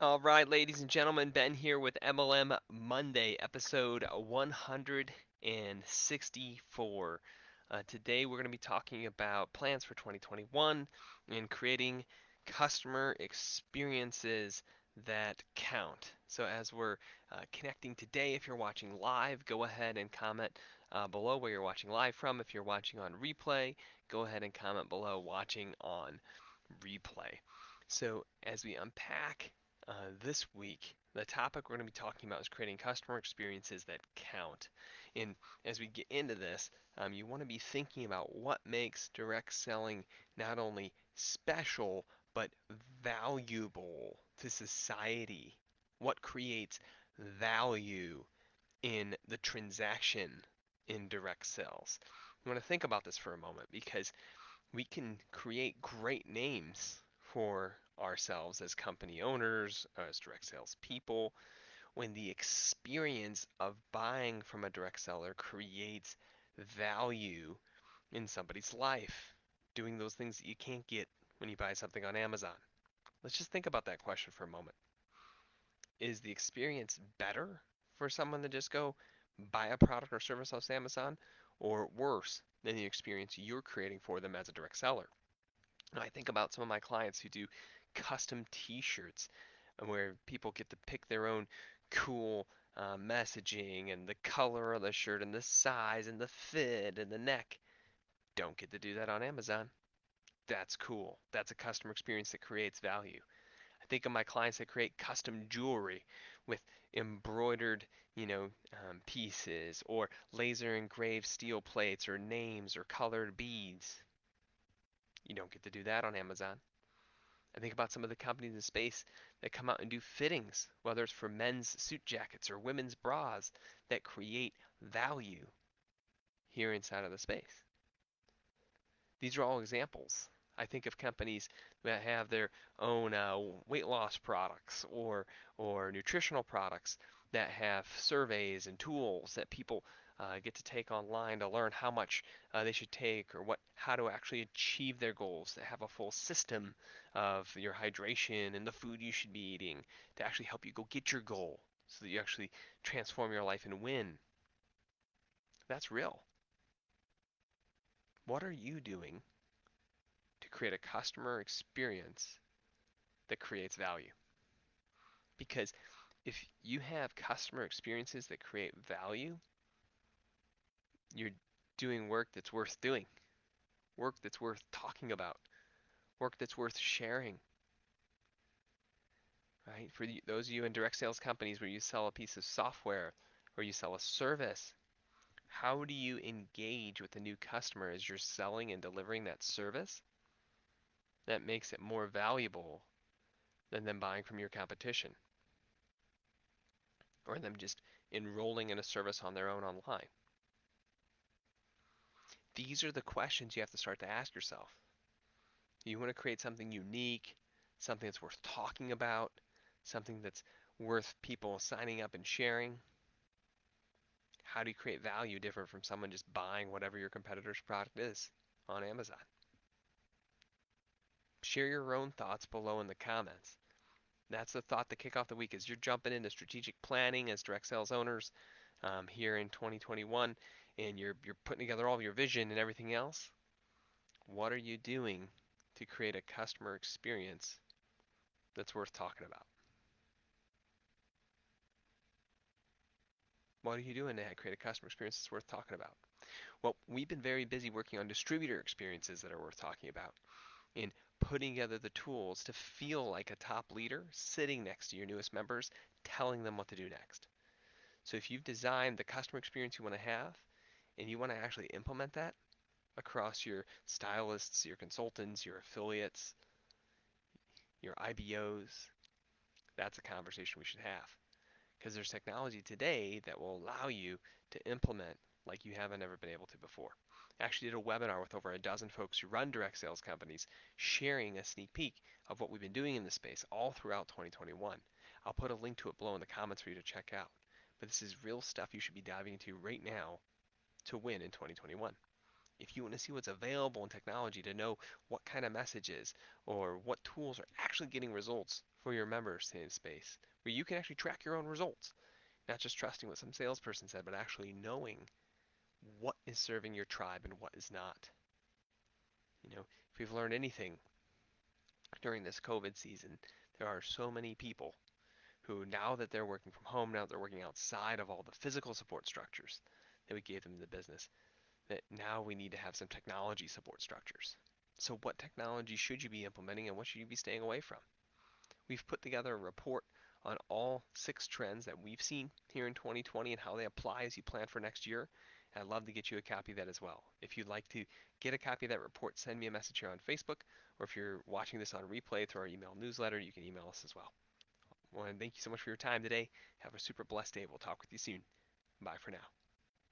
All right, ladies and gentlemen, Ben here with MLM Monday, episode 164. Today we're going to be talking about plans for 2021 and creating customer experiences that count. So, as we're connecting today, if you're watching live, go ahead and comment below where you're watching live from. If you're watching on replay, go ahead and comment below watching on replay. So, as we unpack this week, the topic we're going to be talking about is creating customer experiences that count. And as we get into this, you want to be thinking about what makes direct selling not only special, but valuable to society. What creates value in the transaction in direct sales? You want to think about this for a moment because we can create great names for ourselves as company owners, as direct sales people, when the experience of buying from a direct seller creates value in somebody's life, doing those things that you can't get when you buy something on Amazon. Let's just think about that question for a moment. Is the experience better for someone to just go buy a product or service off Amazon, or worse than the experience you're creating for them as a direct seller? I think about some of my clients who do custom T-shirts, where people get to pick their own cool messaging and the color of the shirt and the size and the fit and the neck. Don't get to do that on Amazon. That's cool. That's a customer experience that creates value. I think of my clients that create custom jewelry with embroidered, pieces or laser engraved steel plates or names or colored beads. You don't get to do that on Amazon. I think about some of the companies in space that come out and do fittings, whether it's for men's suit jackets or women's bras, that create value here inside of the space. These are all examples. I think of companies that have their own weight loss products or nutritional products that have surveys and tools that people get to take online to learn how much they should take or how to actually achieve their goals. That have a full system of your hydration and the food you should be eating to actually help you go get your goal, so that you actually transform your life and win. That's real. What are you doing to create a customer experience that creates value? Because if you have customer experiences that create value, you're doing work that's worth doing, work that's worth talking about, work that's worth sharing, right? For those of you in direct sales companies where you sell a piece of software or you sell a service, how do you engage with a new customer as you're selling and delivering that service that makes it more valuable than them buying from your competition or them just enrolling in a service on their own online? These are the questions you have to start to ask yourself. You want to create something unique, something that's worth talking about, something that's worth people signing up and sharing. How do you create value different from someone just buying whatever your competitor's product is on Amazon? Share your own thoughts below in the comments. That's the thought to kick off the week as you're jumping into strategic planning as direct sales owners here in 2021, and you're putting together all of your vision and everything else. What are you doing to create a customer experience that's worth talking about? What are you doing to create a customer experience that's worth talking about? Well, we've been very busy working on distributor experiences that are worth talking about, in putting together the tools to feel like a top leader sitting next to your newest members, telling them what to do next. So if you've designed the customer experience you want to have and you want to actually implement that across your stylists, your consultants, your affiliates, your IBOs, that's a conversation we should have. Because there's technology today that will allow you to implement like you haven't ever been able to before. I actually did a webinar with over a dozen folks who run direct sales companies, sharing a sneak peek of what we've been doing in this space all throughout 2021. I'll put a link to it below in the comments for you to check out. But this is real stuff you should be diving into right now to win in 2021. If you want to see what's available in technology to know what kind of messages or what tools are actually getting results for your members in space, where you can actually track your own results, not just trusting what some salesperson said, but actually knowing what is serving your tribe and what is not. If we've learned anything during this COVID season, there are so many people who, now that they're working from home, now that they're working outside of all the physical support structures that we gave them in the business, that now we need to have some technology support structures. So what technology should you be implementing and what should you be staying away from? We've put together a report on all 6 trends that we've seen here in 2020 and how they apply as you plan for next year. And I'd love to get you a copy of that as well. If you'd like to get a copy of that report, send me a message here on Facebook, or if you're watching this on replay through our email newsletter, you can email us as well. Well, and thank you so much for your time today. Have a super blessed day. We'll talk with you soon. Bye for now.